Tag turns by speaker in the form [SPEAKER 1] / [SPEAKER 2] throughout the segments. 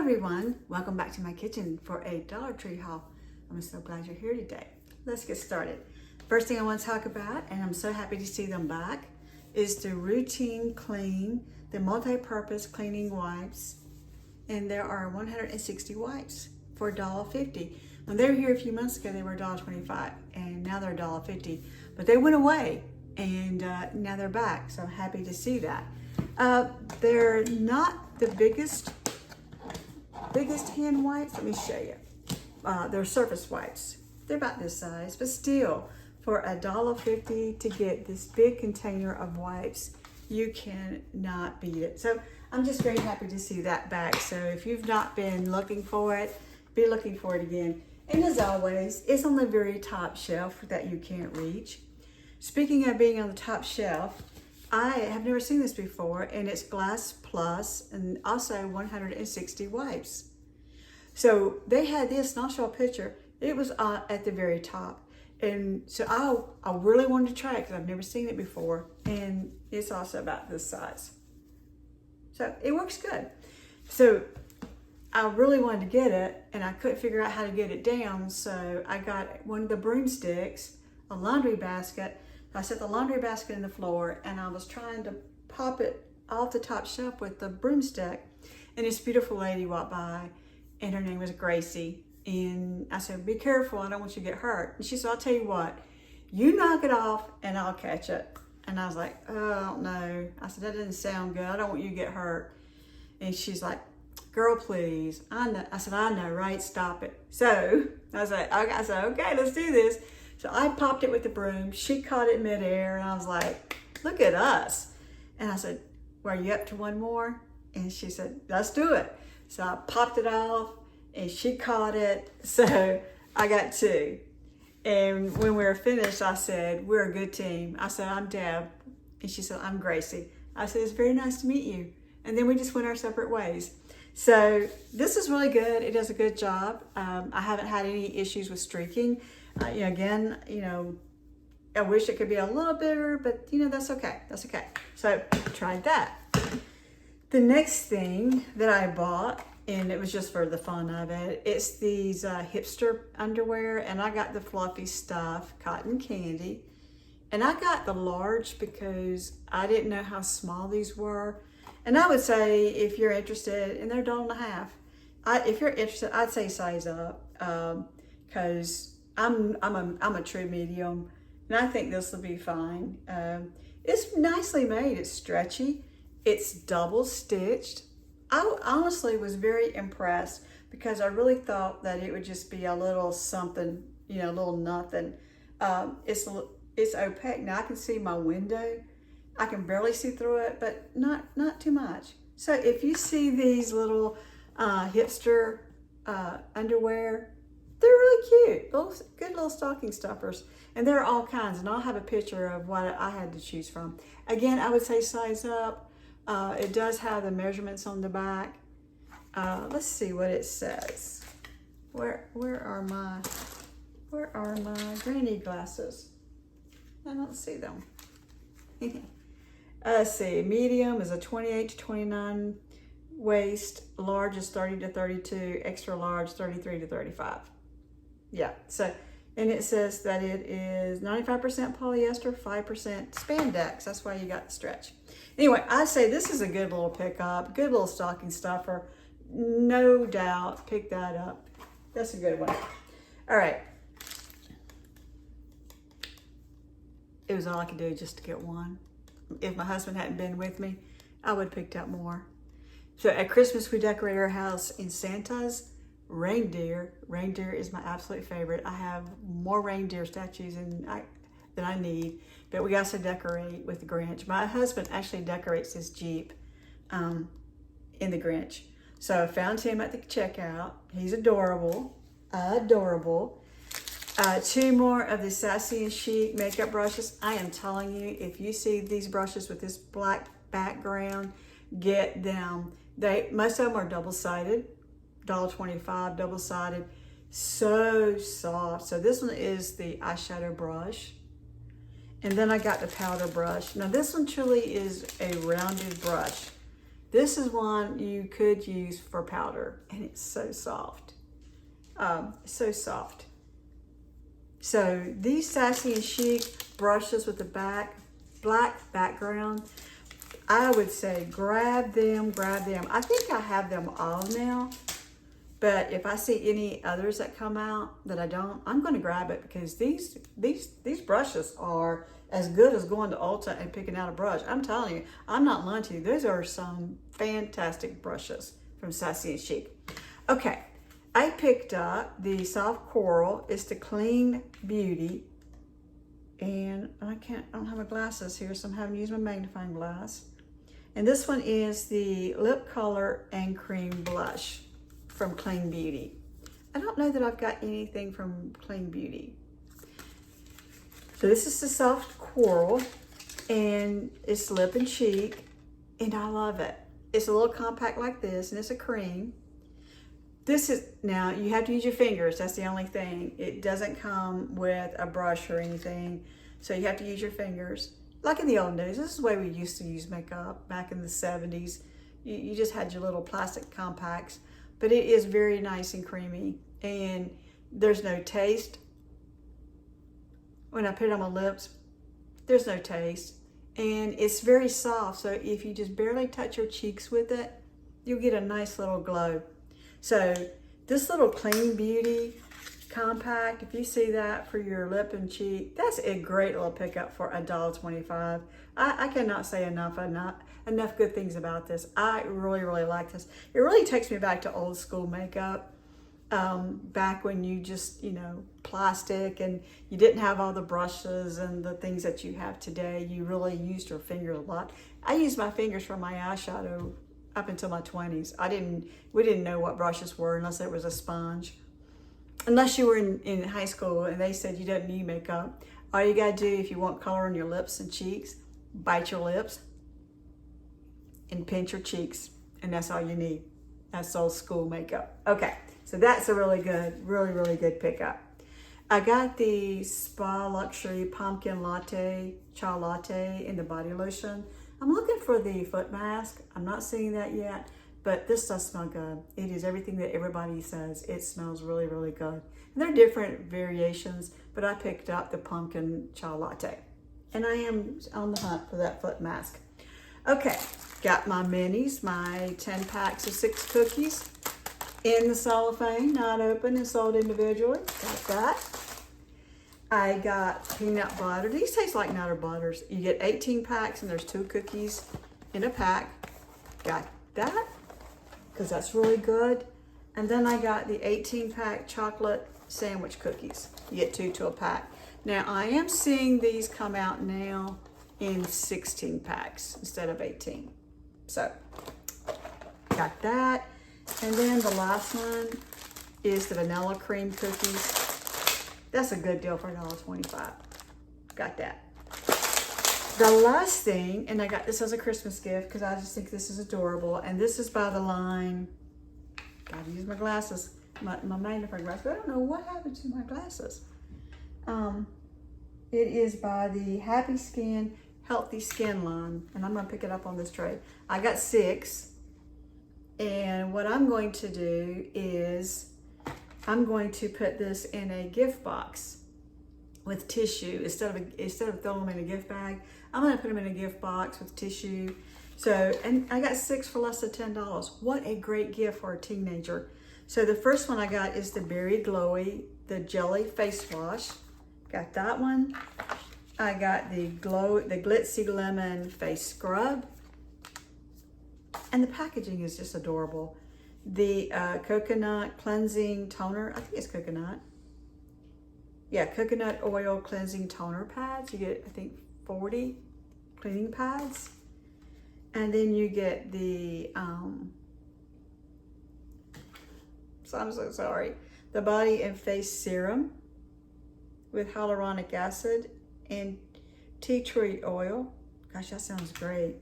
[SPEAKER 1] everyone, welcome back to my kitchen for a Dollar Tree haul. I'm so glad you're here today. Let's get started. First thing I want to talk about, and I'm so happy to see them back, is the Routine Clean, the multi-purpose cleaning wipes. And there are 160 wipes for $1.50. When they were here a few months ago, they were $1.25, and now they're $1.50. But they went away, and now they're back, so I'm happy to see that. They're not the biggest hand wipes. Let me show you. They're surface wipes. They're about this size, but still, for $1.50 to get this big container of wipes, you cannot beat it. So I'm just very happy to see that back. So if you've not been looking for it, be looking for it again. And as always, it's on the very top shelf that you can't reach. Speaking of being on the top shelf, I have never seen this before, and it's Glass Plus and also 160 wipes. So they had this, and I'll show a picture. It was at the very top. And so I really wanted to try it because I've never seen it before. And it's also about this size. So it works good. So I really wanted to get it, and I couldn't figure out how to get it down. So I got one of the broomsticks, a laundry basket. I set the laundry basket in the floor, and I was trying to pop it off the top shelf with the broomstick. And this beautiful lady walked by, and her name was Gracie. And I said, "Be careful, I don't want you to get hurt." And she said, "I'll tell you what, you knock it off and I'll catch it." And I was like, "Oh, I don't know." I said, "That doesn't sound good. I don't want you to get hurt." And she's like, "Girl, please." I know. I said, "I know, right? Stop it." So I said, "Okay, let's do this." So I popped it with the broom. She caught it midair, and I was like, "Look at us." And I said, "Well, are you up to one more?" And she said, "Let's do it." So I popped it off, and she caught it. So I got two. And when we were finished, I said, "We're a good team." I said, "I'm Deb." And she said, "I'm Gracie." I said, "It's very nice to meet you." And then we just went our separate ways. So this is really good. It does a good job. I haven't had any issues with streaking. Again, I wish it could be a little bigger, but that's okay. That's okay. So tried that. The next thing that I bought, and it was just for the fun of it, it's these hipster underwear, and I got the fluffy stuff, cotton candy. And I got the large because I didn't know how small these were. And I would say, if you're interested, and they're $1.50. If you're interested, I'd say size up, because I'm a true medium, and I think this will be fine. It's nicely made. It's stretchy. It's double stitched. I honestly was very impressed because I really thought that it would just be a little something, a little nothing. It's opaque. Now I can see my window. I can barely see through it, but not too much. So if you see these little hipster underwear, they're really cute. Good little stocking stuffers. And there are all kinds, and I'll have a picture of what I had to choose from. Again, I would say size up. It does have the measurements on the back. Let's see what it says. Where are my granny glasses? I don't see them. Let's see. Medium is a 28 to 29 waist. Large is 30 to 32. Extra large 33 to 35. Yeah. So, and it says that it is 95% polyester, 5% spandex. That's why you got the stretch. Anyway, I say this is a good little pickup, good little stocking stuffer. No doubt, pick that up. That's a good one. All right. It was all I could do just to get one. If my husband hadn't been with me, I would have picked up more. So at Christmas, we decorate our house in Santa's reindeer. Reindeer is my absolute favorite. I have more reindeer statues than I need, but we also decorate with the Grinch. My husband actually decorates his Jeep in the Grinch. So I found him at the checkout. He's adorable, adorable. Two more of the Sassy and Chic makeup brushes. I am telling you, if you see these brushes with this black background, get them. Most of them are double-sided, $1.25, double-sided. So soft. So this one is the eyeshadow brush. And then I got the powder brush. Now this one truly is a rounded brush. This is one you could use for powder, and it's so soft. So soft. So these Sassy and Chic brushes with the black background, I would say grab them. I think I have them all now, but if I see any others that come out that I don't, I'm going to grab it, because these brushes are as good as going to Ulta and picking out a brush. I'm telling you, I'm not lying to you. Those are some fantastic brushes from Sassy and Chic. Okay, I picked up the Soft Coral. It's the Clean Beauty. And I don't have my glasses here, so I'm having to use my magnifying glass. And this one is the Lip Color and Cream Blush from Clean Beauty. I don't know that I've got anything from Clean Beauty. So this is the Soft Coral, and it's lip and cheek, and I love it. It's a little compact like this, and it's a cream. This is, now you have to use your fingers, that's the only thing. It doesn't come with a brush or anything, so you have to use your fingers. Like in the old days, this is the way we used to use makeup back in the 70s. You just had your little plastic compacts, but it is very nice and creamy, and there's no taste. When I put it on my lips, there's no taste, and it's very soft, so if you just barely touch your cheeks with it, you'll get a nice little glow. So this little Clean Beauty compact, if you see that for your lip and cheek, that's a great little pickup for $1.25. I cannot say enough good things about this. I really like this. It really takes me back to old school makeup, back when you just, plastic, and you didn't have all the brushes and the things that you have today. You really used your fingers a lot. I used my fingers for my eyeshadow up until my 20s. We didn't know what brushes were unless it was a sponge. Unless you were in high school and they said you don't need makeup. All you gotta do if you want color on your lips and cheeks, bite your lips and pinch your cheeks, and that's all you need. That's old school makeup. Okay, so that's a really good pickup. I got the Spa Luxury Pumpkin Latte, Chai Latte in the body lotion. I'm looking for the foot mask. I'm not seeing that yet, but this does smell good. It is everything that everybody says. It smells really good. And there are different variations, but I picked up the Pumpkin Chai Latte. And I am on the hunt for that foot mask. Okay, got my minis, my 10 packs of 6 cookies in the cellophane, not open and sold individually. Got that. I got peanut butter. These taste like Nutter Butters. You get 18 packs and there's 2 cookies in a pack. Got that, because that's really good. And then I got the 18 pack chocolate sandwich cookies. You get 2 to a pack. Now I am seeing these come out now in 16 packs instead of 18. So got that. And then the last one is the vanilla cream cookies. That's a good deal for $1.25. Got that. The last thing, and I got this as a Christmas gift because I just think this is adorable, and this is by the line, gotta use my glasses, my magnifying glass, but I don't know what happened to my glasses. It is by the Happy Skin, Healthy Skin line, and I'm gonna pick it up on this tray. I got 6, and what I'm going to do is I'm going to put this in a gift box with tissue instead of throwing them in a gift bag. I'm going to put them in a gift box with tissue. So, and I got 6 for less than $10. What a great gift for a teenager. So the first one I got is the Berry Glowy, the Jelly Face Wash. Got that one. I got the Glitzy Lemon Face Scrub. And the packaging is just adorable. The Coconut Cleansing Toner, I think it's coconut. Yeah, coconut oil cleansing toner pads. You get, I think, 40 cleaning pads. And then you get the, so I'm so sorry, the Body and Face Serum with hyaluronic acid and tea tree oil. Gosh, that sounds great.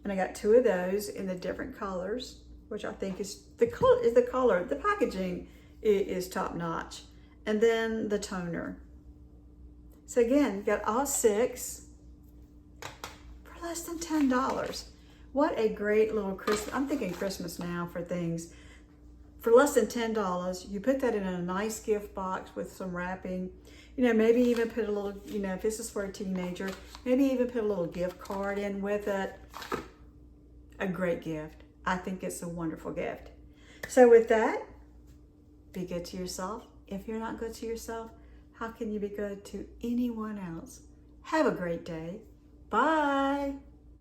[SPEAKER 1] And I got 2 of those in the different colors, which I think is the color. The packaging is top notch. And then the toner. So again, got all 6 for less than $10. What a great little Christmas. I'm thinking Christmas now for things. For less than $10, you put that in a nice gift box with some wrapping. You know, maybe even put a little, you know, if this is for a teenager, maybe even put a little gift card in with it. A great gift. I think it's a wonderful gift. So with that, be good to yourself. If you're not good to yourself, how can you be good to anyone else? Have a great day. Bye.